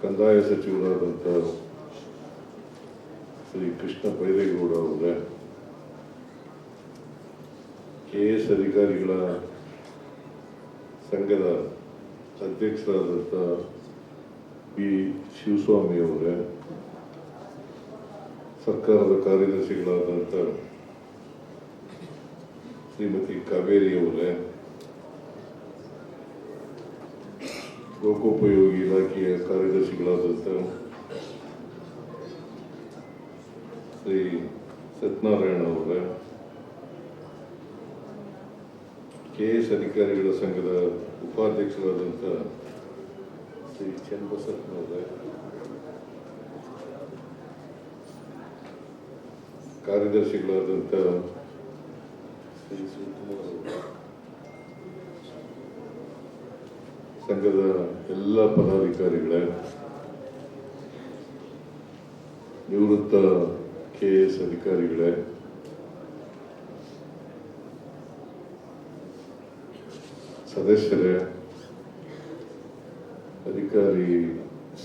ಕಂದಾಯ ಸಚಿವರಾದಂಥ ಶ್ರೀ ಕೃಷ್ಣ ಬೈರೇಗೌಡ ಅವರೇ, KS ಅಧಿಕಾರಿಗಳ ಸಂಘದ ಅಧ್ಯಕ್ಷರಾದಂಥ ಪಿ ಶಿವಸ್ವಾಮಿ ಅವರೇ, ಸರ್ಕಾರದ ಕಾರ್ಯದರ್ಶಿಗಳಾದಂಥ ಶ್ರೀಮತಿ ಕಾವೇರಿ ಅವರೇ, ಲೋಕೋಪಯೋಗಿ ಇಲಾಖೆಯ ಕಾರ್ಯದರ್ಶಿಗಳಾದಂಥ ಶ್ರೀ ಸತ್ಯನಾರಾಯಣ ಅವರೇ, KS ಅಧಿಕಾರಿಗಳ ಸಂಘದ ಉಪಾಧ್ಯಕ್ಷರಾದಂಥ ಶ್ರೀ ಚನ್ನಬಸಪ್ಪನವರೇ, ಕಾರ್ಯದರ್ಶಿಗಳಾದಂಥ ಶ್ರೀ ಶಿವಕುಮಾರ್ ಅವರೇ, ಸಂಘದ ಎಲ್ಲ ಪದಾಧಿಕಾರಿಗಳೇ, ನಿವೃತ್ತ KS ಅಧಿಕಾರಿಗಳೇ, ಸದಸ್ಯರೇ, ಅಧಿಕಾರಿ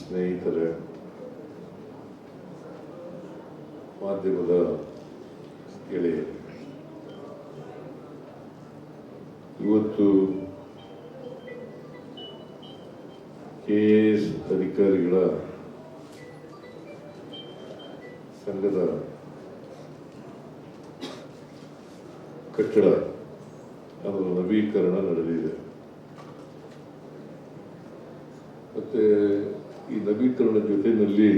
ಸ್ನೇಹಿತರೇ, ಮಾಧ್ಯಮದ ಗೆಳೆಯರು, ಇವತ್ತು KS ಅಧಿಕಾರಿಗಳ ಸಂಘದ ಕಟ್ಟಡ ಅದರ ನವೀಕರಣ ನಡೆದಿದೆ. ಮತ್ತೆ ಈ ನವೀಕರಣ ಜೊತೆಯಲ್ಲಿ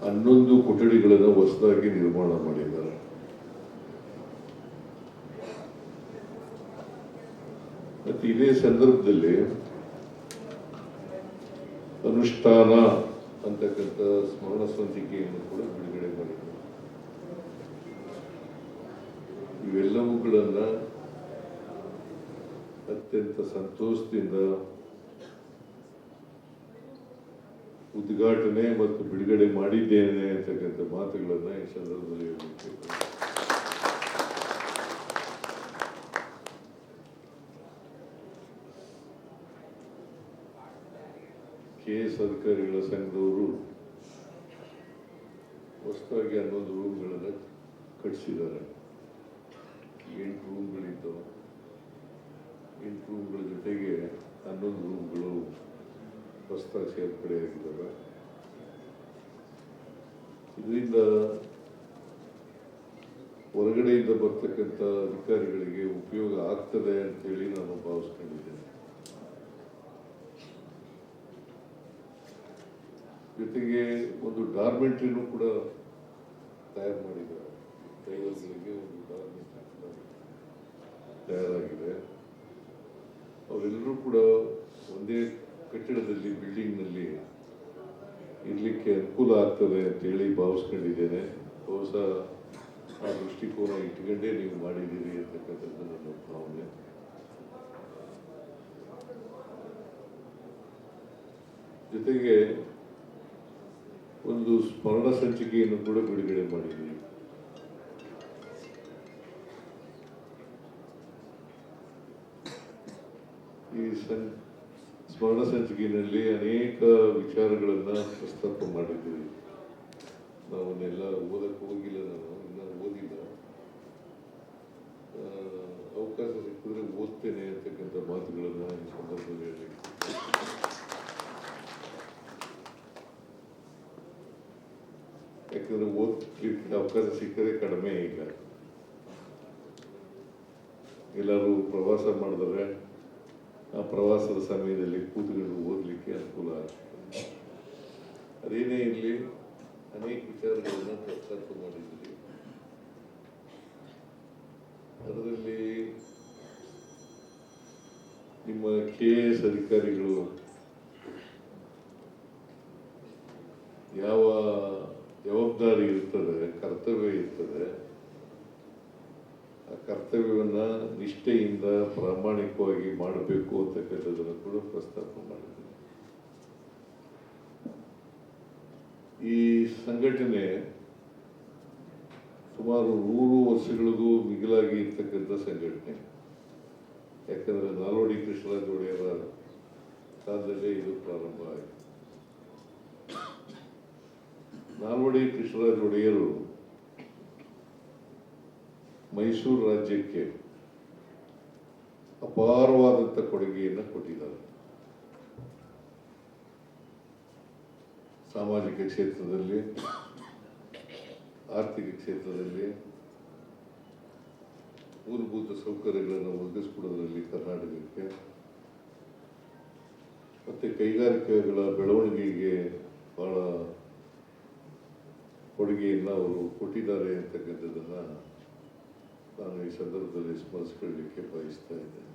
11 ಕೊಠಡಿಗಳನ್ನು ಹೊಸದಾಗಿ ನಿರ್ಮಾಣ ಮಾಡಿದ್ದಾರೆ. ಮತ್ತೆ ಇದೇ ಸಂದರ್ಭದಲ್ಲಿ ಅನುಷ್ಠಾನ ಅಂತಕ್ಕಂಥ ಸ್ಮರಣ ಸಂಚಿಕೆಯನ್ನು ಕೂಡ ಬಿಡುಗಡೆ ಮಾಡಿದ್ದಾರೆ. ಇವೆಲ್ಲವುಗಳನ್ನ ಅತ್ಯಂತ ಸಂತೋಷದಿಂದ ಉದ್ಘಾಟನೆ ಮತ್ತು ಬಿಡುಗಡೆ ಮಾಡಿದ್ದೇನೆ ಅಂತಕ್ಕಂಥ ಮಾತುಗಳನ್ನ ಈ ಸಂದರ್ಭದಲ್ಲಿ ಹೇಳಬೇಕು. KS ಅಧಿಕಾರಿಗಳ ಸಂಘದವರು ಹೊಸದಾಗಿ 11 ರೂಮ್ಗಳನ್ನು ಕಟ್ಟಿಸಿದ್ದಾರೆ. 8 ರೂಮ್ಗಳಿದ್ದವು. 8 ರೂಮ್ಗಳ ಜೊತೆಗೆ 11 ರೂಮ್ಗಳು ಹೊಸದಾಗಿ ಸೇರ್ಪಡೆಯಾಗಿದ್ದಾವೆ. ಇದರಿಂದ ಹೊರಗಡೆಯಿಂದ ಬರ್ತಕ್ಕಂಥ ಅಧಿಕಾರಿಗಳಿಗೆ ಉಪಯೋಗ ಆಗ್ತದೆ ಅಂತೇಳಿ ನಾನು ಭಾವಿಸ್ಕೊಂಡಿದ್ದೇನೆ. ಜೊತೆಗೆ ಒಂದು ಡಾರ್ಮೆಂಟ್ರಿನೂ ಕೂಡ ತಯಾರು ಮಾಡಿದ್ದಾರೆ. ಡ್ರೈವರ್ಗಳಿಗೆ ಒಂದು ಡಾರ್ಮೆಂಟ್ರಿ ತಯಾರಾಗಿದೆ. ಅವರೆಲ್ಲರೂ ಕೂಡ ಒಂದೇ ಕಟ್ಟಡದಲ್ಲಿ, ಬಿಲ್ಡಿಂಗ್ನಲ್ಲಿ ಇರಲಿಕ್ಕೆ ಅನುಕೂಲ ಆಗ್ತದೆ ಅಂತೇಳಿ ಭಾವಿಸ್ಕೊಂಡಿದ್ದೇನೆ. ಬಹುಶಃ ಆ ದೃಷ್ಟಿಕೋನ ಇಟ್ಕೊಂಡೇ ನೀವು ಮಾಡಿದ್ದೀರಿ ಅಂತಕ್ಕಂಥದ್ದು ನನ್ನ ಭಾವನೆ. ಜೊತೆಗೆ ಒಂದು ಸ್ಮರಣ ಸಂಚಿಕೆಯನ್ನು ಕೂಡ ಬಿಡುಗಡೆ ಮಾಡಿದ್ದೀವಿ. ಈ ಸ್ಮರಣ ಸಂಚಿಕೆಯಲ್ಲಿ ಅನೇಕ ವಿಚಾರಗಳನ್ನ ಪ್ರಸ್ತಾಪ ಮಾಡಿದ್ದೀವಿ. ನಾವನ್ನೆಲ್ಲ ಓದಕ್ಕೆ ಹೋಗಿಲ್ಲ, ನಾನು ಇನ್ನೂ ಓದಿಲ್ಲ. ಅವಕಾಶ ಸಿಕ್ಕಿದ್ರೆ ಓದ್ತೇನೆ ಅಂತಕ್ಕಂಥ ಮಾತುಗಳನ್ನ ಈ ಸಂದರ್ಭದಲ್ಲಿ ಹೇಳಬೇಕು. ಯಾಕಂದ್ರೆ ಓದ್ಲಿಕ್ಕೆ ಅವಕಾಶ ಸಿಕ್ಕದೆ ಕಡಿಮೆ. ಈಗ ಎಲ್ಲರೂ ಪ್ರವಾಸ ಮಾಡಿದ್ರೆ ಆ ಪ್ರವಾಸದ ಸಮಯದಲ್ಲಿ ಕೂತ್ಕೊಂಡು ಓದಲಿಕ್ಕೆ ಅನುಕೂಲ ಆಗ್ತದೆ. ಅದೇನೇ ಇರಲಿ, ಅನೇಕ ವಿಚಾರಗಳನ್ನ ಪ್ರಸ್ತಾಪ ಮಾಡಿದ್ದೀವಿ. ಅದರಲ್ಲಿ ನಿಮ್ಮ KS ಅಧಿಕಾರಿಗಳು ಯಾವ ಜವಾಬ್ದಾರಿ ಇರ್ತದೆ, ಕರ್ತವ್ಯ ಇರ್ತದೆ, ಆ ಕರ್ತವ್ಯವನ್ನ ನಿಷ್ಠೆಯಿಂದ ಪ್ರಾಮಾಣಿಕವಾಗಿ ಮಾಡಬೇಕು ಅಂತಕ್ಕಂಥದ್ದನ್ನು ಕೂಡ ಪ್ರಸ್ತಾಪ ಮಾಡಿದೆ. ಈ ಸಂಘಟನೆ ಸುಮಾರು 100 ವರ್ಷಗಳಿಗೂ ಮಿಗಿಲಾಗಿ ಇರ್ತಕ್ಕಂಥ ಸಂಘಟನೆ. ಯಾಕಂದ್ರೆ ನಾಲ್ವಡಿ ಕೃಷ್ಣರಾಜ ಒಡೆಯರ ಕಾಲದಲ್ಲೇ ಇದು ಪ್ರಾರಂಭ ಆಯಿತು. ನಾಲ್ವಡಿ ಕೃಷ್ಣರಾಜ ಒಡೆಯರು ಮೈಸೂರು ರಾಜ್ಯಕ್ಕೆ ಅಪಾರವಾದಂಥ ಕೊಡುಗೆಯನ್ನು ಕೊಟ್ಟಿದ್ದಾರೆ. ಸಾಮಾಜಿಕ ಕ್ಷೇತ್ರದಲ್ಲಿ, ಆರ್ಥಿಕ ಕ್ಷೇತ್ರದಲ್ಲಿ, ಮೂಲಭೂತ ಸೌಕರ್ಯಗಳನ್ನು ಒದಗಿಸಿಕೊಡೋದ್ರಲ್ಲಿ ಕರ್ನಾಟಕಕ್ಕೆ, ಮತ್ತು ಕೈಗಾರಿಕೆಗಳ ಬೆಳವಣಿಗೆಗೆ ಬಹಳ ಕೊಡುಗೆಯನ್ನು ಅವರು ಕೊಟ್ಟಿದ್ದಾರೆ ಅಂತಕ್ಕಂಥದ್ದನ್ನು ನಾನು ಈ ಸಂದರ್ಭದಲ್ಲಿ ಸ್ಮರಿಸಿಕೊಳ್ಳಲಿಕ್ಕೆ ಬಯಸ್ತಾ ಇದ್ದೇನೆ.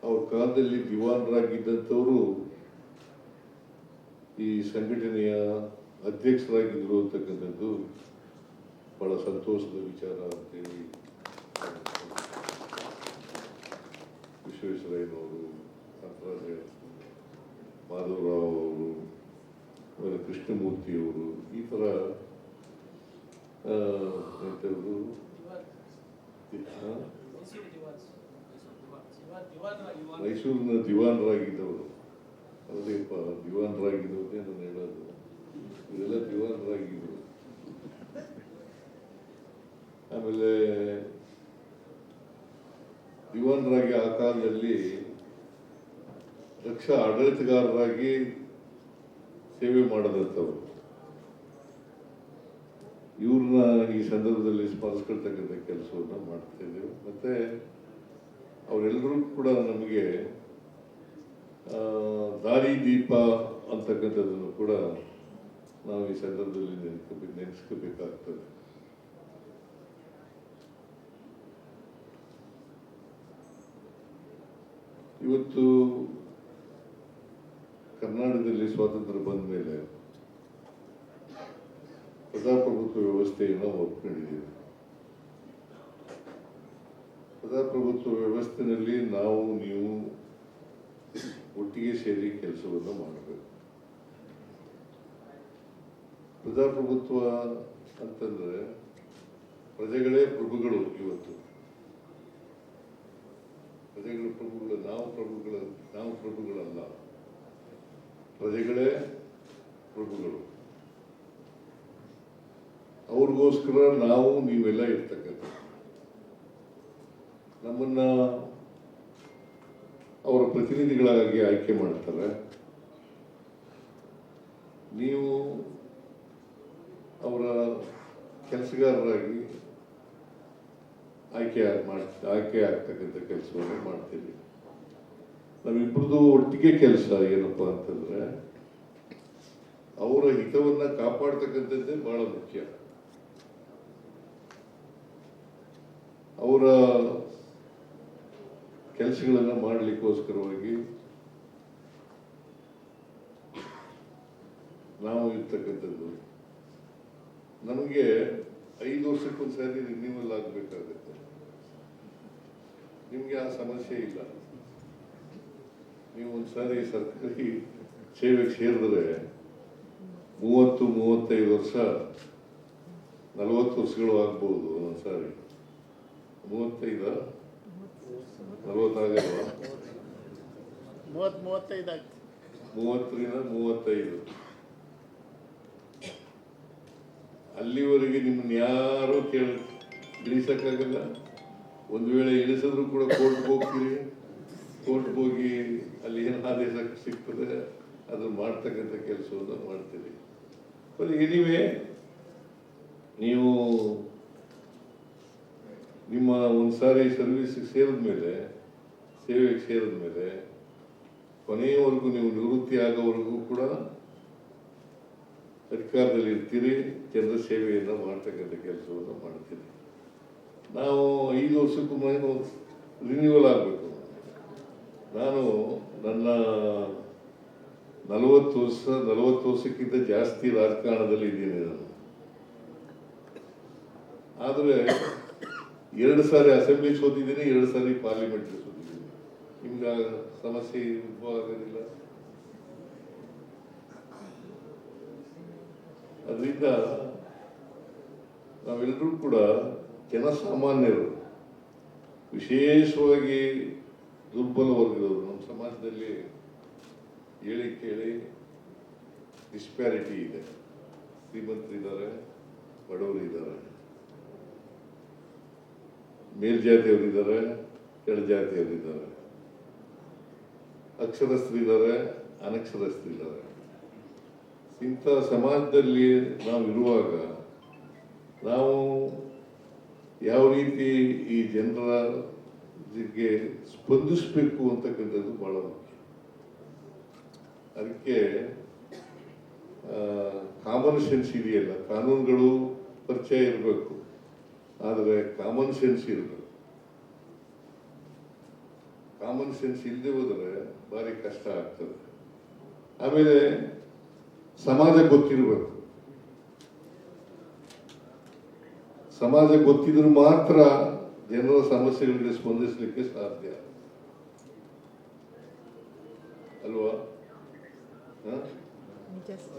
ಅವ್ರ ಕಾಲದಲ್ಲಿ ದಿವಾನರಾಗಿದ್ದಂಥವರು ಈ ಸಂಘಟನೆಯ ಅಧ್ಯಕ್ಷರಾಗಿದ್ದರು ಅಂತಕ್ಕಂಥದ್ದು ಬಹಳ ಸಂತೋಷದ ವಿಚಾರ ಅಂತೇಳಿ ವಿಶ್ವೇಶ್ವರಯ್ಯನವರು, ಮಾಧವರಾವ್ ಅವರು, ಆಮೇಲೆ ಕೃಷ್ಣಮೂರ್ತಿಯವರು, ಈ ಥರ ಎಂಥವರು ಮೈಸೂರಿನ ದಿವಾನರಾಗಿದ್ದವರು. ಹೌದೇಪ್ಪ, ದಿವಾನರಾಗಿದ್ದವ್ರನ್ನೇ ನಾನು ಹೇಳೋದು. ಇವರೆಲ್ಲ ದಿವಾನರಾಗಿದ್ದರು. ಆಮೇಲೆ ದಿವಾನರಾಗಿ ಆ ಕಾಲದಲ್ಲಿ ದಕ್ಷ ಆಡಳಿತಗಾರರಾಗಿ ಸೇವೆ ಮಾಡದಂಥವ್ರು. ಇವ್ರನ್ನ ಈ ಸಂದರ್ಭದಲ್ಲಿ ಸ್ಮರಿಸ್ಕೊಳ್ತಕ್ಕಂಥ ಕೆಲಸವನ್ನು ಮಾಡ್ತಾ ಇದ್ದೇವೆ. ಮತ್ತೆ ಅವರೆಲ್ಲರೂ ಕೂಡ ನಮಗೆ ದಾರಿ ದೀಪ ಅಂತಕ್ಕಂಥದ್ದನ್ನು ಕೂಡ ನಾವು ಈ ಸಂದರ್ಭದಲ್ಲಿ ನೆನೆಸ್ಕೋಬೇಕಾಗ್ತದೆ. ಇವತ್ತು ಕರ್ನಾಟಕದಲ್ಲಿ ಸ್ವಾತಂತ್ರ್ಯ ಬಂದ ಮೇಲೆ ಪ್ರಜಾಪ್ರಭುತ್ವ ವ್ಯವಸ್ಥೆಯನ್ನು ಒಪ್ಕೊಂಡಿದ್ದೀವಿ. ಪ್ರಜಾಪ್ರಭುತ್ವ ವ್ಯವಸ್ಥೆಯಲ್ಲಿ ನಾವು ನೀವು ಒಟ್ಟಿಗೆ ಸೇರಿ ಕೆಲಸವನ್ನು ಮಾಡಬೇಕು. ಪ್ರಜಾಪ್ರಭುತ್ವ ಅಂತಂದ್ರೆ ಪ್ರಜೆಗಳೇ ಪ್ರಭುಗಳು. ಇವತ್ತು ಪ್ರಜೆಗಳು ಪ್ರಭುಗಳು, ನಾವು ಪ್ರಭುಗಳಲ್ಲ, ಪ್ರಜೆಗಳೇ ಪ್ರಭುಗಳು. ಅವ್ರಿಗೋಸ್ಕರ ನಾವು ನೀವೆಲ್ಲ ಇರ್ತಕ್ಕಂಥ, ನಮ್ಮನ್ನ ಅವರ ಪ್ರತಿನಿಧಿಗಳಾಗಿ ಆಯ್ಕೆ ಮಾಡ್ತಾರೆ. ನೀವು ಅವರ ಕೆಲಸಗಾರರಾಗಿ ಆಯ್ಕೆ ಆಗ್ತಕ್ಕಂಥ ಕೆಲಸವನ್ನು ಮಾಡ್ತೀವಿ. ನಾವಿಬ್ಬರದು ಒಟ್ಟಿಗೆ ಕೆಲಸ ಏನಪ್ಪಾ ಅಂತಂದ್ರೆ ಅವರ ಹಿತವನ್ನ ಕಾಪಾಡ್ತಕ್ಕಂಥದ್ದೇ ಬಹಳ ಮುಖ್ಯ. ಅವರ ಕೆಲಸಗಳನ್ನ ಮಾಡಲಿಕ್ಕೋಸ್ಕರವಾಗಿ ನಾವು ಇರ್ತಕ್ಕಂಥದ್ದು. ನಮಗೆ 5 ವರ್ಷಕ್ಕೊಂದ್ಸರಿ ರಿನ್ಯೂವಲ್ ಆಗಬೇಕಾಗುತ್ತೆ. ನಿಮ್ಗೆ ಆ ಸಮಸ್ಯೆ ಇಲ್ಲ. ನೀವು ಒಂದ್ಸಾರಿ ಸರ್ಕಾರಿ ಸೇವೆಗೆ ಸೇರಿದ್ರೆ 30-35 ವರ್ಷ, 40 ವರ್ಷಗಳು ಆಗ್ಬಹುದು. ಒಂದೊಂದ್ಸಾರಿ 35 40 ಆಗಲ್ವಾ? 30-35 30ರಿಂದ 35. ಅಲ್ಲಿವರೆಗೆ ನಿಮ್ಮನ್ನ ಯಾರು ಇಳಿಸಕ್ಕಾಗಲ್ಲ. ಒಂದು ವೇಳೆ ಇಳಿಸಿದ್ರು ಕೂಡ ಕೋರ್ಟ್ಗೆ ಹೋಗ್ತೀರಿ. ಕೋರ್ಟ್ಗೆ ಹೋಗಿ ಅಲ್ಲಿ ಏನು ಆದೇಶ ಸಿಗ್ತದೆ ಅದನ್ನು ಮಾಡ್ತಕ್ಕಂಥ ಕೆಲಸವನ್ನು ಮಾಡ್ತೀರಿ. ಬಟ್ ಎನಿವೇ, ನೀವು ನಿಮ್ಮ ಒಂದ್ಸಾರಿ ಸರ್ವಿಸ್ಗೆ ಸೇವೆಗೆ ಸೇರಿದ ಮೇಲೆ ಕೊನೆಯವರೆಗೂ ನೀವು ನಿವೃತ್ತಿ ಆಗೋವರೆಗೂ ಕೂಡ ಅಧಿಕಾರದಲ್ಲಿ ಇರ್ತೀರಿ. ಜನರ ಸೇವೆಯನ್ನು ಮಾಡ್ತಕ್ಕಂಥ ಕೆಲಸವನ್ನು ಮಾಡ್ತೀರಿ. ನಾವು 5 ವರ್ಷಕ್ಕೂ ರಿನ್ಯೂವಲ್ ಆಗಬೇಕು. ನಾನು ನನ್ನ 40 ವರ್ಷಕ್ಕಿಂತ ಜಾಸ್ತಿ ರಾಜಕಾರಣದಲ್ಲಿ ಇದ್ದೀನಿ ನಾನು. ಆದರೆ 2 ಸಾರಿ ಅಸೆಂಬ್ಲಿ ಸೋತಿದ್ದೀನಿ, 2 ಸಾರಿ ಪಾರ್ಲಿಮೆಂಟ್ ಸೋತಿದ್ದೀನಿ. ನಿಮ್ಗೆ ಸಮಸ್ಯೆ ಉದ್ಭವ ಆಗೋದಿಲ್ಲ. ಅದರಿಂದ ನಾವೆಲ್ಲರೂ ಕೂಡ ಜನಸಾಮಾನ್ಯರು, ವಿಶೇಷವಾಗಿ ದುರ್ಬಲ ವರ್ಗದವರು, ನಮ್ಮ ಸಮಾಜ ಸಮಾಜದಲ್ಲಿ ಹೇಳಿ ಕೇಳಿ ಡಿಸ್ಪ್ಯಾರಿಟಿ ಇದೆ. ಶ್ರೀಮಂತರಿದ್ದಾರೆ, ಬಡವರು ಇದ್ದಾರೆ, ಮೇಲ್ಜಾತಿಯವರಿದ್ದಾರೆ, ಕೆಳಜಾತಿಯವರಿದ್ದಾರೆ, ಅಕ್ಷರಸ್ಥರಿದ್ದಾರೆ, ಅನಕ್ಷರಸ್ಥರಿದ್ದಾರೆ. ಇಂಥ ಸಮಾಜದಲ್ಲಿ ನಾವು ಇರುವಾಗ ನಾವು ಯಾವ ರೀತಿ ಈ ಜನರ ಜೊತೆಗೆ ಸ್ಪಂದಿಸಬೇಕು ಅಂತಕ್ಕಂಥದ್ದು ಬಹಳ ಮುಖ್ಯ. ಅದಕ್ಕೆ ಕಾಮನ್ ಸೆನ್ಸ್ ಇದೆಯಲ್ಲ, ಕಾನೂನುಗಳು ಪರಿಚಯ ಇರಬೇಕು, ಆದರೆ ಕಾಮನ್ ಸೆನ್ಸ್ ಇರಬೇಕು. ಕಾಮನ್ ಸೆನ್ಸ್ ಇಲ್ಲದೆ ಹೋದರೆ ಭಾರಿ ಕಷ್ಟ ಆಗ್ತದೆ. ಆಮೇಲೆ ಸಮಾಜ ಗೊತ್ತಿರಬೇಕು. ಸಮಾಜ ಗೊತ್ತಿದ್ರು ಮಾತ್ರ ಜನರ ಸಮಸ್ಯೆಗಳಿಗೆ ಸ್ಪಂದಿಸಲಿಕ್ಕೆ ಸಾಧ್ಯ ಅಲ್ವಾ?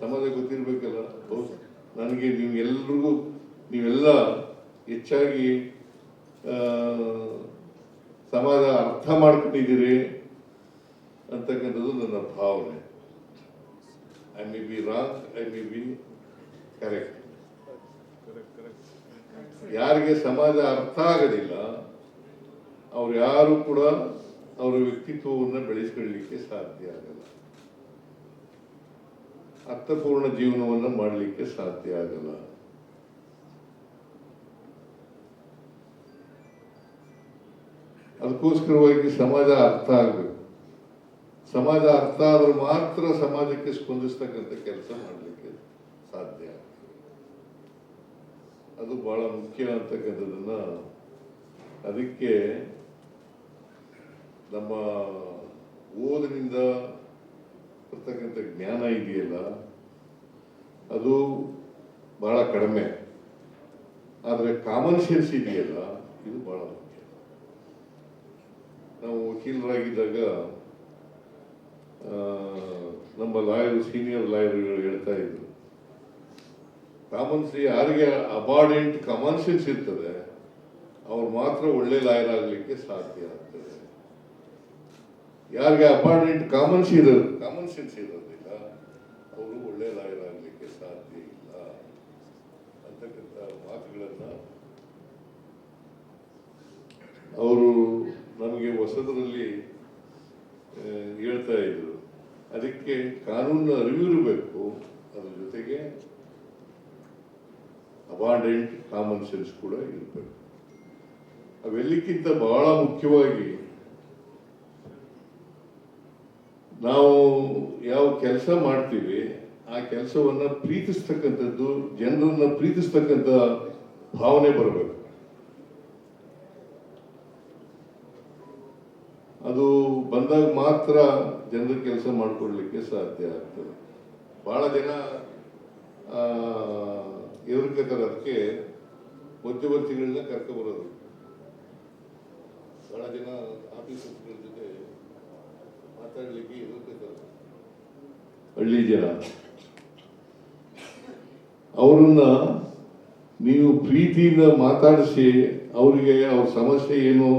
ಸಮಾಜ ಗೊತ್ತಿರ್ಬೇಕಲ್ಲ. ನನಗೆ ನೀವೆಲ್ಲ ಹೆಚ್ಚಾಗಿ ಸಮಾಜ ಅರ್ಥ ಮಾಡ್ಕೊಂಡಿದ್ದೀರಿ ಅಂತಕ್ಕಂಥದ್ದು ನನ್ನ ಭಾವನೆ. I may be wrong, I may be correct. ಯಾರಿಗೆ ಸಮಾಜ ಅರ್ಥ ಆಗೋದಿಲ್ಲ ಅವ್ರು ಯಾರು ಕೂಡ ಅವರ ವ್ಯಕ್ತಿತ್ವವನ್ನು ಬೆಳೆಸ್ಕೊಳ್ಳಲಿಕ್ಕೆ ಸಾಧ್ಯ ಆಗಲ್ಲ, ಅರ್ಥಪೂರ್ಣ ಜೀವನವನ್ನು ಮಾಡಲಿಕ್ಕೆ ಸಾಧ್ಯ ಆಗಲ್ಲ. ಅದಕ್ಕೋಸ್ಕರವಾಗಿ ಸಮಾಜ ಅರ್ಥ ಆಗಬೇಕು. ಸಮಾಜ ಅರ್ಥ ಆದ್ರೆ ಮಾತ್ರ ಸಮಾಜಕ್ಕೆ ಸ್ಪಂದಿಸ್ತಕ್ಕಂಥ ಕೆಲಸ ಮಾಡಲಿಕ್ಕೆ ಸಾಧ್ಯ. ಅದು ಬಹಳ ಮುಖ್ಯ ಅಂತಕ್ಕಂಥದ್ದನ್ನ, ಅದಕ್ಕೆ ನಮ್ಮ ಓದಿನಿಂದ ಬರ್ತಕ್ಕಂಥ ಜ್ಞಾನ ಇದೆಯಲ್ಲ ಅದು ಬಹಳ ಕಡಿಮೆ, ಆದರೆ ಕಾಮನ್ ಸೆನ್ಸ್ ಇದೆಯಲ್ಲ ಇದು ಬಹಳ ಮುಖ್ಯ. ನಾವು ವಕೀಲರಾಗಿದ್ದಾಗ ನಮ್ಮ ಸೀನಿಯರ್ ಲಾಯರ್ಗಳು ಹೇಳ್ತಾ ಇದ್ರು, ಯಾರಿಗೆ ಅಬಾರ್ಡೆಂಟ್ ಕಾಮನ್ ಸೆನ್ಸ್ ಇರ್ತದೆ ಅವ್ರು ಮಾತ್ರ ಒಳ್ಳೆ ಲಾಯರ್ ಆಗಲಿಕ್ಕೆ ಸಾಧ್ಯ ಆಗ್ತದೆ. ಯಾರಿಗೆ ಅಬಾರ್ಡೆಂಟ್ ಕಾಮನ್ ಸೆನ್ಸ್ ಇರೋದಿಲ್ಲ ಅವರು ಒಳ್ಳೆ ಲಾಯರ್ ಆಗಲಿಕ್ಕೆ ಸಾಧ್ಯ ಇಲ್ಲ ಅಂತಕ್ಕಂಥ ಮಾತುಗಳನ್ನ ಅವರು ನಮಗೆ ಹೊಸದರಲ್ಲಿ ಹೇಳ್ತಾ ಇದ್ರು. ಅದಕ್ಕೆ ಕಾನೂನಿನ ಅರಿವಿರಬೇಕು, ಅದ್ರ ಜೊತೆಗೆ ಅಬಾರ್ಡೆಂಟ್ ಕಾಮನ್ ಸೆನ್ಸ್ ಕೂಡ ಇರಬೇಕು. ಅವೆಲ್ಲಕ್ಕಿಂತ ಬಹಳ ಮುಖ್ಯವಾಗಿ ನಾವು ಯಾವ ಕೆಲಸ ಮಾಡ್ತೀವಿ ಆ ಕೆಲಸವನ್ನ ಪ್ರೀತಿಸ್ತಕ್ಕಂಥದ್ದು, ಜನರನ್ನ ಪ್ರೀತಿಸ್ತಕ್ಕಂಥ ಭಾವನೆ ಬರಬೇಕು. ಅದು ಬಂದಾಗ ಮಾತ್ರ ಜನರ ಕೆಲಸ ಮಾಡಿಕೊಡ್ಲಿಕ್ಕೆ ಸಾಧ್ಯ ಆಗ್ತದೆ. ಬಹಳ ಜನ ಎದುರ್ಕತಾರೆ, ಅದಕ್ಕೆ ಮಧ್ಯವರ್ತಿಗಳನ್ನ ಕರ್ಕೊಬರೋದು. ಬಹಳ ಜನ ಆಫೀಸರ್ಗಳ ಜೊತೆ ಮಾತಾಡ್ಲಿಕ್ಕೆ ಎದುರ್ಕತಾರೆ, ಹಳ್ಳಿ ಜನ. ಅವರನ್ನ ನೀವು ಪ್ರೀತಿಯಿಂದ ಮಾತಾಡಿಸಿ ಅವರಿಗೆ ಅವ್ರ ಸಮಸ್ಯೆ ಏನು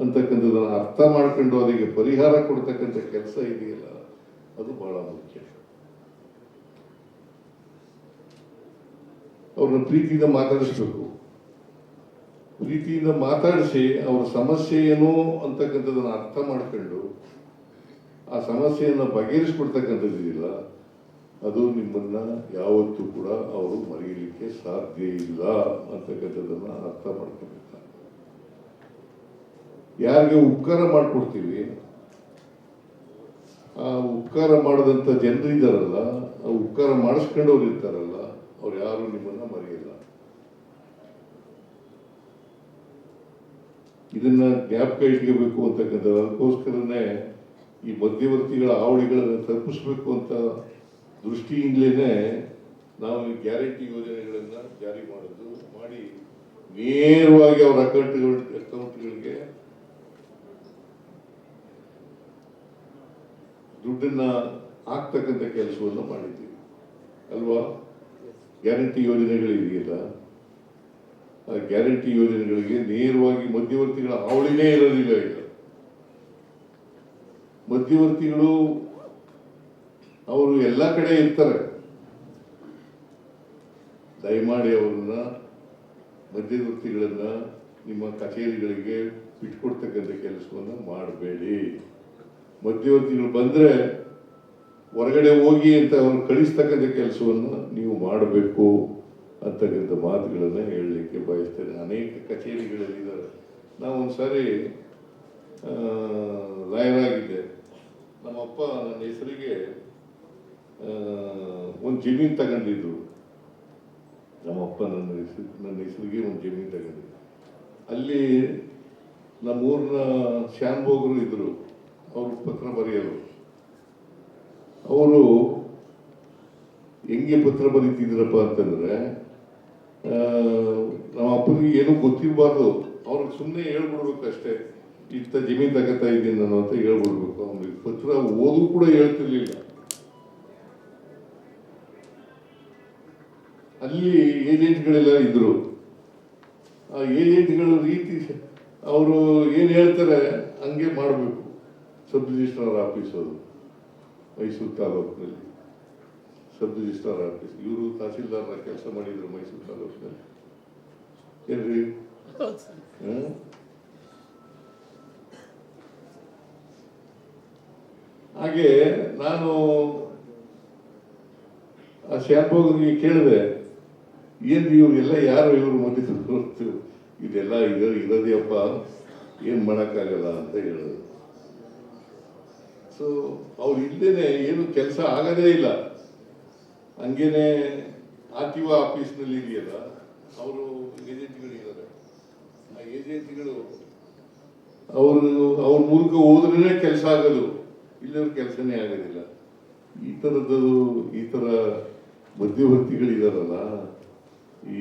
ಅಂತಕ್ಕಂಥದ್ದನ್ನ ಅರ್ಥ ಮಾಡ್ಕೊಂಡು ಅದಕ್ಕೆ ಪರಿಹಾರ ಕೊಡ್ತಕ್ಕಂಥ ಕೆಲಸ ಇದೆಯಲ್ಲ ಅದು ಬಹಳ ಮುಖ್ಯ. ಅವ್ರನ್ನ ಪ್ರೀತಿಯಿಂದ ಮಾತಾಡಿಸ್ಬೇಕು. ಪ್ರೀತಿಯಿಂದ ಮಾತಾಡಿಸಿ ಅವ್ರ ಸಮಸ್ಯೆ ಏನು ಅಂತಕ್ಕಂಥದ್ದನ್ನ ಅರ್ಥ ಮಾಡ್ಕೊಂಡು ಆ ಸಮಸ್ಯೆಯನ್ನು ಬಗೆಹರಿಸ್ಕೊಡ್ತಕ್ಕಂಥದ್ದಿಲ್ಲ, ಅದು ನಿಮ್ಮನ್ನ ಯಾವತ್ತೂ ಕೂಡ ಅವರು ಮರೆಯಲಿಕ್ಕೆ ಸಾಧ್ಯ ಇಲ್ಲ ಅಂತಕ್ಕಂಥದ್ದನ್ನ ಅರ್ಥ ಮಾಡ್ಕೋಬೇಕು. ಯಾರಿಗೆ ಉಪಕಾರ ಮಾಡಿಕೊಡ್ತೀವಿ ಆ ಉಪಕಾರ ಮಾಡದಂತ ಜನರಿದ್ದಾರಲ್ಲ, ಆ ಉಪಕಾರ ಮಾಡಿಸ್ಕೊಂಡವ್ರು ಇರ್ತಾರಲ್ಲ, ಅವ್ರು ಯಾರು ನಿಮ್ಮನ್ನ ಮರೆಯಲ್ಲ. ಇದನ್ನ ಜ್ಞಾಪಕ ಇಟ್ಕೋಬೇಕು ಅಂತಕ್ಕಂಥ, ಅದಕ್ಕೋಸ್ಕರನೇ ಈ ಮಧ್ಯವರ್ತಿಗಳ ಹಾವಳಿಗಳನ್ನು ತಪ್ಪಿಸ್ಬೇಕು ಅಂತ ದೃಷ್ಟಿಯಿಂದಲೇ ನಾವು ಈ ಗ್ಯಾರಂಟಿ ಯೋಜನೆಗಳನ್ನ ಜಾರಿ ಮಾಡಿ ನೇರವಾಗಿ ಅವರ ಅಕೌಂಟ್ಗಳಿಗೆ ದುಡ್ಡನ್ನ ಹಾಕ್ತಕ್ಕಂಥ ಕೆಲಸವನ್ನು ಮಾಡಿದ್ದೀವಿ ಅಲ್ವಾ? ಗ್ಯಾರಂಟಿ ಯೋಜನೆಗಳಿದೆಯಲ್ಲ, ಆ ಗ್ಯಾರಂಟಿ ಯೋಜನೆಗಳಿಗೆ ನೇರವಾಗಿ ಮಧ್ಯವರ್ತಿಗಳ ಹಾವಳಿನೇ ಇರೋದಿಲ್ಲ. ಈಗ ಮಧ್ಯವರ್ತಿಗಳು ಅವರು ಎಲ್ಲ ಕಡೆ ಇರ್ತಾರೆ. ದಯಮಾಡಿ ಅವ್ರನ್ನ ಮಧ್ಯವರ್ತಿಗಳನ್ನ ನಿಮ್ಮ ಕಚೇರಿಗಳಿಗೆ ಬಿಟ್ಕೊಡ್ತಕ್ಕಂಥ ಕೆಲಸವನ್ನು ಮಾಡಬೇಡಿ. ಮಧ್ಯವರ್ತಿಗಳು ಬಂದರೆ ಹೊರಗಡೆ ಹೋಗಿ ಅಂತ ಅವ್ರನ್ನ ಕಳಿಸ್ತಕ್ಕಂಥ ಕೆಲಸವನ್ನು ನೀವು ಮಾಡಬೇಕು ಅಂತಕ್ಕಂಥ ಮಾತುಗಳನ್ನು ಹೇಳಲಿಕ್ಕೆ ಬಯಸ್ತೇನೆ. ಅನೇಕ ಕಚೇರಿಗಳಲ್ಲಿದ್ದಾರೆ. ನಾವು ಒಂದ್ಸಾರಿ ಲಾಯರಾಗಿದ್ದೆ. ನಮ್ಮಪ್ಪ ನನ್ನ ಹೆಸರಿಗೆ ಒಂದು ಜಮೀನು ತಗೊಂಡಿದ್ರು. ನಮ್ಮಪ್ಪ ನನ್ನ ಹೆಸರಿಗೆ ಒಂದು ಜಮೀನು ತಗೊಂಡಿದ್ರು. ಅಲ್ಲಿ ನಮ್ಮೂರಿನ ಶ್ಯಾನ್ಭೋಗರು ಇದ್ರು, ಅವರು ಪತ್ರ ಬರೆಯೋರು. ಅವರು ಹೆಂಗೆ ಪತ್ರ ಬರೀತಿದ್ರಪ್ಪ ಅಂತಂದ್ರೆ, ನಮ್ಮ ಅಪ್ಪನಿಗೆ ಏನೂ ಗೊತ್ತಿರಬಾರ್ದು, ಅವ್ರಿಗೆ ಸುಮ್ಮನೆ ಹೇಳ್ಬಿಡ್ಬೇಕು ಅಷ್ಟೇ, ಇಂಥ ಜಮೀನು ತಗೋತಾ ಇದ್ದೀನಿ ನಾನು ಅಂತ ಹೇಳ್ಬಿಡ್ಬೇಕು. ಅವ್ನಿಗೆ ಪತ್ರ ಓದು ಕೂಡ ಹೇಳ್ತಿರ್ಲಿಲ್ಲ. ಅಲ್ಲಿ ಏಜೆಂಟ್ಗಳೆಲ್ಲ ಇದ್ರು. ಆ ಏಜೆಂಟ್ಗಳ ರೀತಿ ಅವರು ಏನು ಹೇಳ್ತಾರೆ ಹಂಗೆ ಮಾಡಬೇಕು. ಸಬ್ ರಿಜಿಸ್ಟ್ರಾರ್ ಆಫೀಸ್ ಅದು ಮೈಸೂರು ತಾಲೂಕಿನಲ್ಲಿ, ಸಬ್ ರಿಜಿಸ್ಟ್ರಾರ್ ಆಫೀಸ್. ಇವರು ತಹಸೀಲ್ದಾರ್ ಕೆಲಸ ಮಾಡಿದ್ರು ಮೈಸೂರು ತಾಲೂಕಿನಲ್ಲಿ. ಏನ್ರಿ? ಹಾಗೆ ನಾನು ಆ ಶ್ಯಾನ್ಭೋಗನಿಗೆ ಕೇಳಿದೆ, ಏನ್ ಇವ್ರಿಗೆಲ್ಲ ಯಾರು ಇವರು ಮಧ್ಯೆ ಇದೆಲ್ಲ ಇರೋದೇಪ್ಪ, ಏನ್ ಮಾಡಕ್ಕಾಗಲ್ಲ ಅಂತ ಹೇಳಿದ್ರು. ಸೊ ಅವ್ರು ಇಲ್ದೇನೆ ಏನು ಕೆಲಸ ಆಗದೇ ಇಲ್ಲ. ಹಂಗೇನೆ ಆರ್ಟಿಒ ಆಫೀಸ್ನಲ್ಲಿ ಇದೆಯಲ್ಲ, ಅವರು ಏಜೆಂಟ್ಗಳಿದ್ದಾರೆ. ಆ ಏಜೆಂಟ್ಗಳು ಅವ್ರ ಮೂಲಕ ಹೋದ್ರೇ ಕೆಲಸ ಆಗೋದು, ಇಲ್ಲವ್ರ ಕೆಲಸನೇ ಆಗೋದಿಲ್ಲ. ಈ ಥರ ಮಧ್ಯವರ್ತಿಗಳಿದಾರಲ್ಲ, ಈ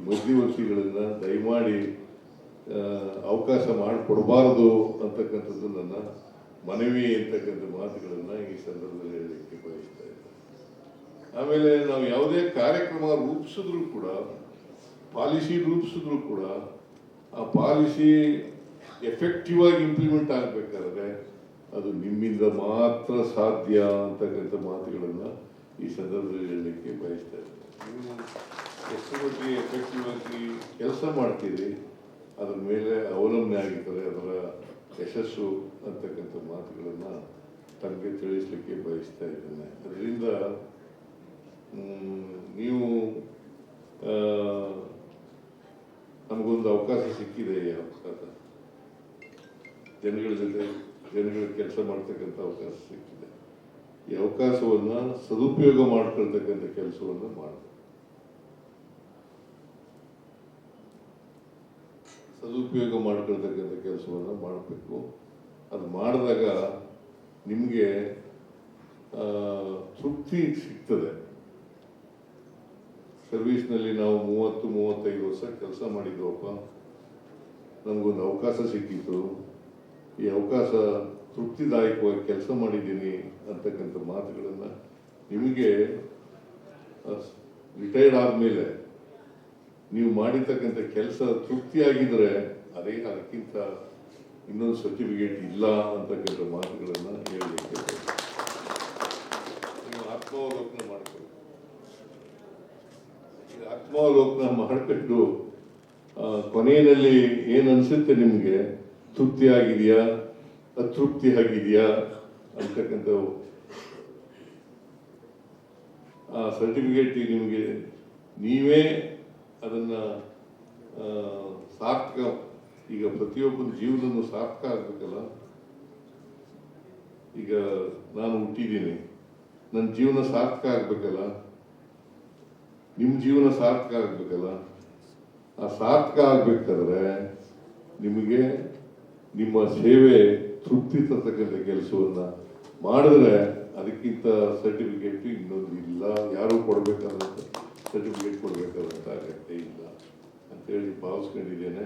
ಮಧ್ಯವರ್ತಿಗಳನ್ನ ದಯಮಾಡಿ ಅವಕಾಶ ಮಾಡಿಕೊಡಬಾರದು ಅಂತಕ್ಕಂಥದ್ದು ನನ್ನ ಮನವಿ ಅಂತಕ್ಕಂಥ ಮಾತುಗಳನ್ನ ಈ ಸಂದರ್ಭದಲ್ಲಿ ಹೇಳಲಿಕ್ಕೆ ಬಯಸ್ತಾ ಇದ್ದೆ. ಆಮೇಲೆ ನಾವು ಯಾವುದೇ ಕಾರ್ಯಕ್ರಮ ರೂಪಿಸಿದ್ರು ಕೂಡ, ಪಾಲಿಸಿ ರೂಪಿಸಿದ್ರು ಕೂಡ, ಆ ಪಾಲಿಸಿ ಎಫೆಕ್ಟಿವ್ ಆಗಿ ಇಂಪ್ಲಿಮೆಂಟ್ ಆಗಬೇಕಾದ್ರೆ ಅದು ನಿಮ್ಮಿಂದ ಮಾತ್ರ ಸಾಧ್ಯ ಅಂತಕ್ಕಂಥ ಮಾತುಗಳನ್ನ ಈ ಸಂದರ್ಭದಲ್ಲಿ ಹೇಳಲಿಕ್ಕೆ ಬಯಸ್ತಾ ಇದ್ದೆ. ನೀವು ಎಷ್ಟು ಮಟ್ಟಿಗೆ ಎಫೆಕ್ಟಿವ್ ಆಗಿ ಕೆಲಸ ಮಾಡ್ತೀರಿ ಅದ್ರ ಮೇಲೆ ಅವಲಂಬನೆ ಆಗಿರ್ತಾರೆ ಅದರ ಯಶಸ್ಸು ಅಂತಕ್ಕಂಥ ಮಾತುಗಳನ್ನ ತಮಗೆ ತಿಳಿಸ್ಲಿಕ್ಕೆ ಬಯಸ್ತಾ ಇದ್ದೇನೆ. ಅದರಿಂದ ನೀವು ನಮಗೊಂದು ಅವಕಾಶ ಸಿಕ್ಕಿದೆ. ಈ ಅವಕಾಶ ಜನಗಳ ಜೊತೆ ಕೆಲಸ ಮಾಡ್ತಕ್ಕಂಥ ಅವಕಾಶ ಸಿಕ್ಕಿದೆ. ಈ ಅವಕಾಶವನ್ನ ಸದುಪಯೋಗ ಮಾಡ್ಕೊಳ್ತಕ್ಕಂಥ ಕೆಲಸವನ್ನ ಮಾಡಬೇಕು. ಸದುಪಯೋಗ ಮಾಡ್ಕೊಳ್ತಕ್ಕಂಥ ಕೆಲಸವನ್ನ ಮಾಡಬೇಕು. ಅದು ಮಾಡಿದಾಗ ನಿಮಗೆ ತೃಪ್ತಿ ಸಿಗ್ತದೆ. ಸರ್ವಿಸ್ನಲ್ಲಿ ನಾವು 30-35 ವರ್ಷ ಕೆಲಸ ಮಾಡಿದ್ವಪ್ಪ, ನಮಗೊಂದು ಅವಕಾಶ ಸಿಕ್ಕಿತ್ತು, ಈ ಅವಕಾಶ ತೃಪ್ತಿದಾಯಕವಾಗಿ ಕೆಲಸ ಮಾಡಿದ್ದೀನಿ ಅಂತಕ್ಕಂಥ ಮಾತುಗಳನ್ನು ನಿಮಗೆ ರಿಟೈರ್ಡ್ ಆದಮೇಲೆ ನೀವು ಮಾಡಿರ್ತಕ್ಕಂಥ ಕೆಲಸ ತೃಪ್ತಿಯಾಗಿದ್ರೆ ಅದಕ್ಕಿಂತ ಇನ್ನೊಂದು ಸರ್ಟಿಫಿಕೇಟ್ ಇಲ್ಲ ಅಂತಕ್ಕಂಥ ಮಾತುಗಳನ್ನು ಹೇಳಲಿಕ್ಕೆ ನೀವು ಆತ್ಮಾವಲೋಕನ ಮಾಡ್ಕೊಳ್ಳಿ. ಈಗ ಆತ್ಮಾವಲೋಕನ ಮಾಡಿಕೊಂಡು ಕೊನೆಯಲ್ಲಿ ಏನು ಅನಿಸುತ್ತೆ ನಿಮಗೆ, ತೃಪ್ತಿ ಆಗಿದೆಯಾ ಅತೃಪ್ತಿ ಆಗಿದೆಯಾ ಅಂತಕ್ಕಂಥ ಆ ಸರ್ಟಿಫಿಕೇಟ್ ನಿಮಗೆ ನೀವೇ ಅದನ್ನ ಸಾರ್ಥಕ, ಈಗ ಪ್ರತಿಯೊಬ್ಬನ ಜೀವನನು ಸಾರ್ಥಕ ಆಗ್ಬೇಕಲ್ಲ. ಈಗ ನಾನು ಹುಟ್ಟಿದ್ದೀನಿ, ನನ್ನ ಜೀವನ ಸಾರ್ಥಕ ಆಗ್ಬೇಕಲ್ಲ, ನಿಮ್ಮ ಜೀವನ ಸಾರ್ಥಕ ಆಗ್ಬೇಕಲ್ಲ. ಆ ಸಾರ್ಥಕ ಆಗ್ಬೇಕಾದ್ರೆ ನಿಮಗೆ ನಿಮ್ಮ ಸೇವೆ ತೃಪ್ತಿ ತರ್ತಕ್ಕಂಥ ಕೆಲಸವನ್ನ ಮಾಡಿದ್ರೆ ಅದಕ್ಕಿಂತ ಸರ್ಟಿಫಿಕೇಟ್ ಇನ್ನೊಂದು ಇಲ್ಲ. ಯಾರು ಕೊಡಬೇಕಾದಂಥ ಸರ್ಟಿಫಿಕೇಟ್ ಕೊಡಬೇಕಾದಂಥ ಅಗತ್ಯ ಇಲ್ಲ ಅಂತೇಳಿ ಭಾವಿಸ್ಕೊಂಡಿದ್ದೇನೆ.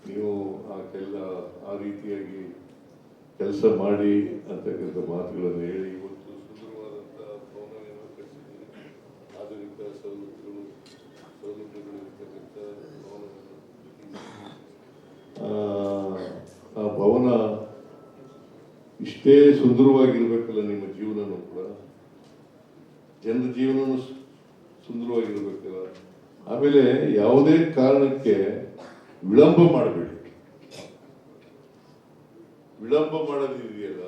ನೀವು ಆ ರೀತಿಯಾಗಿ ಕೆಲಸ ಮಾಡಿ ಅಂತಕ್ಕಂಥ ಮಾತುಗಳನ್ನು ಹೇಳಿ ಇವತ್ತು ಸುಂದರವಾದಂಥ ಭವನವನ್ನು ಕಟ್ಟಿಸಿದ್ದೀರಿ. ಆಧುನಿಕ ಸೌಲಭ್ಯಗಳು ಇರ್ತಕ್ಕಂಥ ಭವನವನ್ನು, ಆ ಭವನ ಇಷ್ಟೇ ಸುಂದರವಾಗಿರ್ಬೇಕಲ್ಲ ನಿಮ್ಮ ಜೀವನನೂ ಕೂಡ, ಜನರ ಜೀವನನೂ ಸುಂದರವಾಗಿರ್ಬೇಕಲ್ಲ. ಆಮೇಲೆ ಯಾವುದೇ ಕಾರಣಕ್ಕೆ ವಿಳಂಬ ಮಾಡಬೇಡಿ. ವಿಳಂಬ ಮಾಡೋದಿದೆಯಲ್ಲ,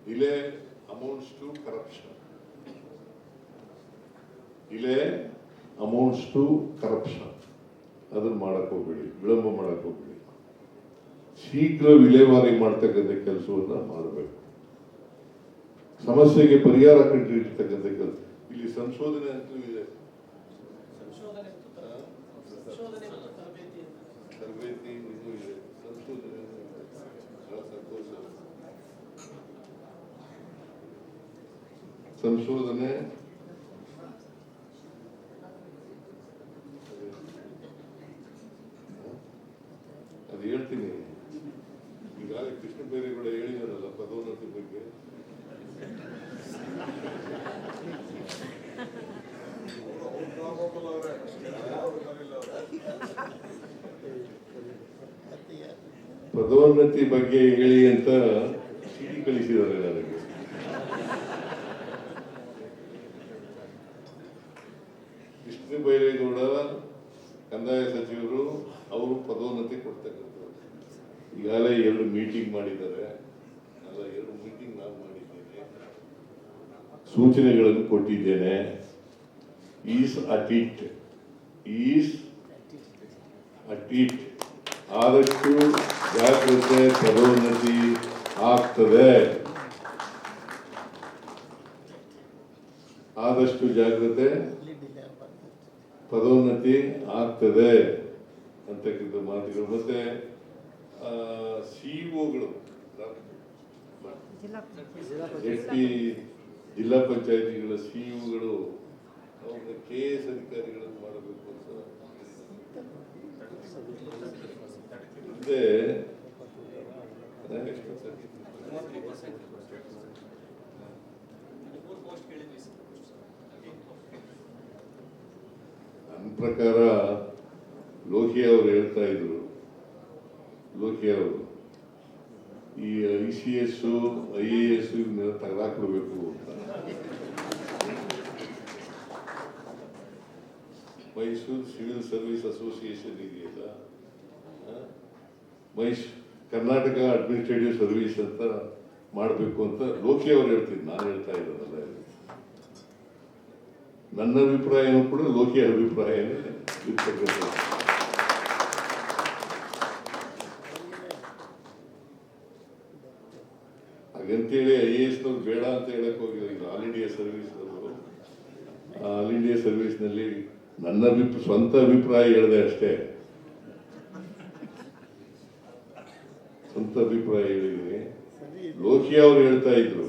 delay amounts to corruption. Delay amounts to corruption. ಅದನ್ನು ಮಾಡಕ್ ಹೋಗ್ಬೇಡಿ, ವಿಳಂಬ ಮಾಡಕ್ ಹೋಗ್ಬೇಡಿ. ಶೀಘ್ರ ವಿಲೇವಾರಿ ಮಾಡ್ತಕ್ಕಂಥ ಕೆಲಸವನ್ನ ಮಾಡಬೇಕು. ಸಮಸ್ಯೆಗೆ ಪರಿಹಾರ ಕಂಡಿರ್ತಕ್ಕಂಥ ಕೆಲಸ. ಇಲ್ಲಿ ಸಂಶೋಧನೆ ಅಂತೂ ಇದೆ, ತರಬೇತಿ ಇದು ಇದೆ, ಸಂಶೋಧನೆ ಸಂಶೋಧನೆ ಅದು ಹೇಳ್ತೀನಿ. ಈಗಾಗಲೇ ಕೃಷ್ಣ ಬೈರೇಗೌಡ ಹೇಳಿದಾರಲ್ಲ ಪದೋನ್ನತಿ ಬಗ್ಗೆ. ಪದೋನ್ನತಿ ಬಗ್ಗೆ ಹೇಳಿ ಅಂತ ಸಿಡಿ ಕಳಿಸಿದ್ದಾರೆ ನನಗೆ. ಕೃಷ್ಣ ಬೈರೇಗೌಡ ಕಂದಾಯ ಸಚಿವರು, ಅವರು ಪದೋನ್ನತಿ ಕೊಡ್ತಕ್ಕಂಥದ್ದು. ಈಗಾಗಲೇ 2 ಮೀಟಿಂಗ್ ಮಾಡಿದ್ದಾರೆ. ಅಲ್ಲ, 2 ಮೀಟಿಂಗ್ ನಾನು ಮಾಡಿದ್ದೇನೆ, ಸೂಚನೆಗಳನ್ನು ಕೊಟ್ಟಿದ್ದೇನೆ. ಈಸ್ ಅಟ್ ಇಟ್ ಆದಷ್ಟು ಜಾಗ್ರತೆ, ಪದೋನ್ನತಿ ಆಗ್ತದೆ. ಆದಷ್ಟು ಜಾಗ್ರತೆ, ಪದೋನ್ನತಿ ಆಗ್ತದೆ ಅಂತಕ್ಕಂಥ ಮಾತುಗಳು. ಮತ್ತೆ ಸಿಇಒಗಳು, ಜಿಲ್ಲಾ ಪಂಚಾಯತಿಗಳ ಸಿಇಒಗಳು ಅವ್ರನ್ನ KS ಅಧಿಕಾರಿಗಳನ್ನು ಮಾಡಬೇಕು ಅಂತ. ಮತ್ತೆ ನನ್ನ ಪ್ರಕಾರ ಲೋಹಿಯಾ ಅವರು ಹೇಳ್ತಾ ಇದ್ರು, ಲೋಹಿಯಾ ಅವರು ಈ ICS IAS ಇವನ್ನೆಲ್ಲ ತೆಗೆದಾಕ್ಬಿಡ್ಬೇಕು ಅಂತ. ಮೈಸೂರು ಸಿವಿಲ್ ಸರ್ವಿಸ್ ಅಸೋಸಿಯೇಷನ್ ಇದೆಯಲ್ಲ, ಕರ್ನಾಟಕ ಅಡ್ಮಿನಿಸ್ಟ್ರೇಟಿವ್ ಸರ್ವಿಸ್ ಅಂತ ಮಾಡಬೇಕು ಅಂತ ಲೋಹಿಯಾ ಅವರು ಹೇಳ್ತಿದ್ರು. ನಾನು ಹೇಳ್ತಾ ಇರೋದಲ್ಲ. ನನ್ನ ಅಭಿಪ್ರಾಯನೂ ಕೂಡ ಲೋಹಿಯಾ ಅಭಿಪ್ರಾಯನೇ ಇರ್ತಕ್ಕಂಥದ್ದು. ಹಾಗಂತೇಳಿ IAS ಬೇಡ ಅಂತ ಹೇಳಕ್ ಹೋಗಿಲ್ಲ. All India service all India ಸರ್ವಿಸ್ನಲ್ಲಿ ನನ್ನ ಸ್ವಂತ ಅಭಿಪ್ರಾಯ ಹೇಳಿದೆ ಅಷ್ಟೇ. ಸ್ವಂತ ಅಭಿಪ್ರಾಯ ಹೇಳಿದ್ದೀನಿ. ಲೋಹಿಯಾ ಅವರು ಹೇಳ್ತಾ ಇದ್ರು,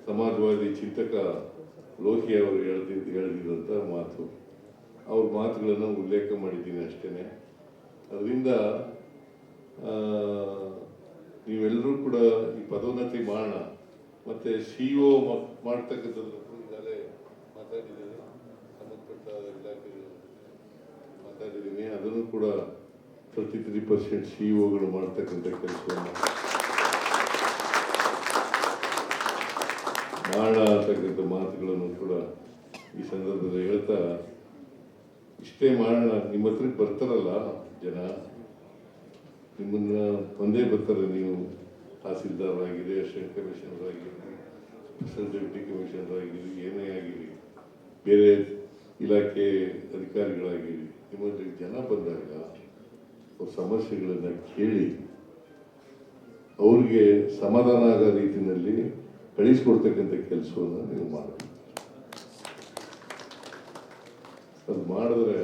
ಸಮಾಜವಾದಿ ಚಿಂತಕ ಲೋಹಿಯಾ ಅವರು ಹೇಳಿದಂತ ಮಾತು, ಅವ್ರ ಮಾತುಗಳನ್ನು ಉಲ್ಲೇಖ ಮಾಡಿದ್ದೀನಿ ಅಷ್ಟೇನೆ. ಅದರಿಂದ ನೀವೆಲ್ಲರೂ ಕೂಡ ಈ ಪದೋನ್ನತಿ ಮಾಡೋಣ. ಮತ್ತೆ CEO ಮಾಡ್ತಕ್ಕಂಥದ್ದು ಈಗಾಗಲೇ ಮಾತಾಡಿದ್ದೀನಿ, ಸಂಬಂಧಪಟ್ಟ ಇಲಾಖೆಗಳು ಮಾತಾಡಿದ್ದೀನಿ. ಅದನ್ನು ಕೂಡ 33% CEOಗಳು ಮಾಡ್ತಕ್ಕಂಥ ಕೆಲಸವನ್ನು ಮಾಡೋಣ ಅಂತಕ್ಕಂಥ ಮಾತುಗಳನ್ನು ಕೂಡ ಈ ಸಂದರ್ಭದಲ್ಲಿ ಹೇಳ್ತಾ, ಇಷ್ಟೇ ಮಾಡೋಣ. ನಿಮ್ಮ ಹತ್ರಕ್ಕೆ ಬರ್ತಾರಲ್ಲ ಜನ, ನಿಮ್ಮನ್ನ ಒಂದೇ ಬರ್ತಾರೆ. ನೀವು ತಹಸೀಲ್ದಾರ್ ಆಗಿರಿ, ಅಸಿಸ್ಟೆಂಟ್ ಕಮಿಷನರ್ ಆಗಿರಿ, ಸ್ಪೆಷಲ್ ಡೆಪ್ಯೂಟಿ ಕಮಿಷನರ್ ಆಗಿರಿ, ಏನೇ ಆಗಿರಿ, ಬೇರೆ ಇಲಾಖೆ ಅಧಿಕಾರಿಗಳಾಗಿರಿ, ನಿಮ್ಮಲ್ಲಿ ಜನ ಬಂದಾಗ ಅವ್ರ ಸಮಸ್ಯೆಗಳನ್ನ ಕೇಳಿ ಅವ್ರಿಗೆ ಸಮಾಧಾನ ಆಗೋ ರೀತಿಯಲ್ಲಿ ಕಳಿಸ್ಕೊಡ್ತಕ್ಕಂಥ ಕೆಲಸವನ್ನು ನೀವು ಮಾಡಬೇಕು. ಅದು ಮಾಡಿದ್ರೆ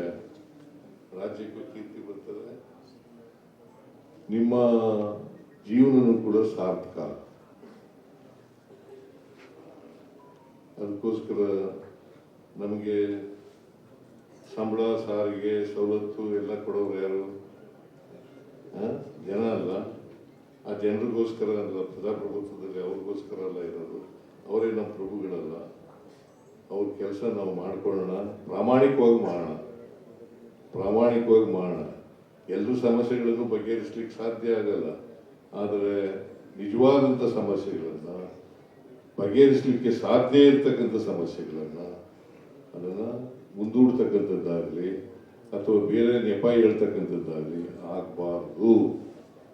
ರಾಜ್ಯಕ್ಕೂ ಕೀರ್ತಿ ಬರ್ತದೆ, ನಿಮ್ಮ ಜೀವನನೂ ಕೂಡ ಸಾರ್ಥಕ. ಅದಕ್ಕೋಸ್ಕರ ನಮಗೆ ಸಂಬಳ, ಸಾರಿಗೆ, ಸವಲತ್ತು ಎಲ್ಲ ಕೊಡೋರು ಯಾರು? ಜನ ಅಲ್ಲ. ಆ ಜನರಿಗೋಸ್ಕರ ಅಲ್ಲ, ಪ್ರಜಾಪ್ರಭುತ್ವದಲ್ಲಿ ಅವ್ರಿಗೋಸ್ಕರ ಅಲ್ಲ ಇರೋದು. ಅವರೇ ನಮ್ಮ ಪ್ರಭುಗಳಲ್ಲ. ಅವ್ರ ಕೆಲಸ ನಾವು ಮಾಡ್ಕೊಳ್ಳೋಣ, ಪ್ರಾಮಾಣಿಕವಾಗಿ ಮಾಡೋಣ. ಎಲ್ಲರೂ ಸಮಸ್ಯೆಗಳನ್ನು ಬಗೆಹರಿಸ್ಲಿಕ್ಕೆ ಸಾಧ್ಯ ಆಗಲ್ಲ. ಆದರೆ ನಿಜವಾದ ಬೇಕಾದಂಥ ಸಮಸ್ಯೆಗಳನ್ನು ಬಗೆಹರಿಸಲಿಕ್ಕೆ ಸಾಧ್ಯ ಇರತಕ್ಕಂಥ ಸಮಸ್ಯೆಗಳನ್ನು ಅದನ್ನು ಮುಂದೂಡ್ತಕ್ಕಂಥದ್ದಾಗಲಿ ಅಥವಾ ಬೇರೆ ನೆಪ ಹೇಳ್ತಕ್ಕಂಥದ್ದಾಗಲಿ ಆಗಬಾರ್ದು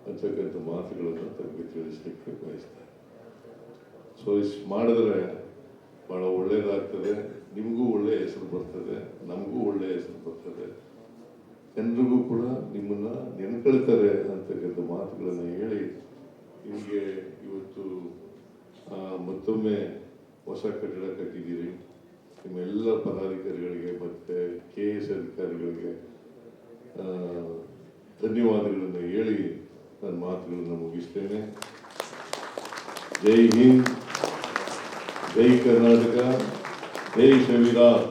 ಅಂತಕ್ಕಂಥ ಮಾತುಗಳನ್ನು ತಮಗೆ ತಿಳಿಸ್ಲಿಕ್ಕೆ ಬಯಸ್ತಾರೆ. ಸೊ ಇಷ್ಟು ಮಾಡಿದ್ರೆ ಭಾಳ ಒಳ್ಳೆಯದಾಗ್ತದೆ, ನಿಮಗೂ ಒಳ್ಳೆಯ ಹೆಸರು ಬರ್ತದೆ, ನಮಗೂ ಒಳ್ಳೆಯ ಹೆಸರು ಬರ್ತದೆ, ಜನರಿಗೂ ಕೂಡ ನಿಮ್ಮನ್ನು ನೆನ್ಕೊಳ್ತಾರೆ ಅಂತಕ್ಕಂಥ ಮಾತುಗಳನ್ನು ಹೇಳಿ ನಿಮಗೆ ಇವತ್ತು ಮತ್ತೊಮ್ಮೆ ಹೊಸ ಕಟ್ಟಡ ಕಟ್ಟಿದ್ದೀರಿ. ನಿಮ್ಮೆಲ್ಲ ಪದಾಧಿಕಾರಿಗಳಿಗೆ ಮತ್ತು KS ಅಧಿಕಾರಿಗಳಿಗೆ ಧನ್ಯವಾದಗಳನ್ನು ಹೇಳಿ ನನ್ನ ಮಾತುಗಳನ್ನು ಮುಗಿಸ್ತೇನೆ. ಜೈ ಹಿಂದ್, ಜೈ ಕರ್ನಾಟಕ, ಜೈ ಸಂವಿಧಾನ.